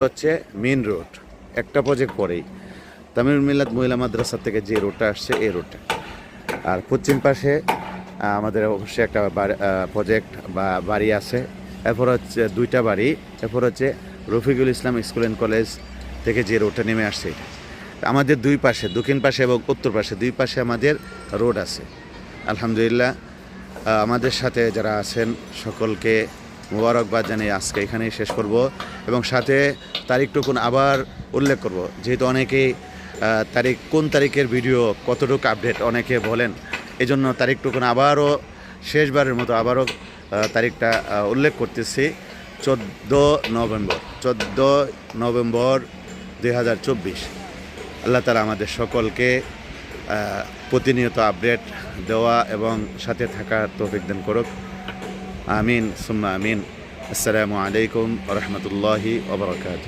হচ্ছে main road, একটা project পরেই তামিল মিলাদ মহিলা মাদ্রাসা থেকে যে রোডটা আসছে এই রোডটা। আর পশ্চিম পাশে আমাদের অবশ্যই একটা প্রজেক্ট বা বাড়ি আছে। এরপর হচ্ছে দুইটা বাড়ি। এরপর হচ্ছে Rafiqul Islam school and college থেকে যে রোডটা নেমে আসছে এটা। আমাদের দুই পাশে, দক্ষিণ পাশে এবং উত্তর পাশে দুই পাশে আমাদের রোড আছে। আলহামদুলিল্লাহ, আমাদের সাথে যারা আছেন সকলকে মোবারকবাদ জানিয়ে আজকে এখানেই শেষ করব এবং সাথে তারিখটুকুন আবার উল্লেখ করব, যেহেতু অনেকেই কোন তারিখের ভিডিও কতটুকু আপডেট অনেকে বলেন, এই জন্য তারিখটুকুন আবারও শেষবারের মতো আবারও তারিখটা উল্লেখ করতেছি। 14 নভেম্বর 2024। আল্লাহ তাআলা আমাদের সকলকে প্রতিনিয়ত আপডেট দেওয়া এবং সাথে থাকার তৌফিক দান করুক। আমিন সুম্মা আমিন। আসসালামু আলাইকুম ওয়া রাহমাতুল্লাহি ওয়া বারাকাতুহু।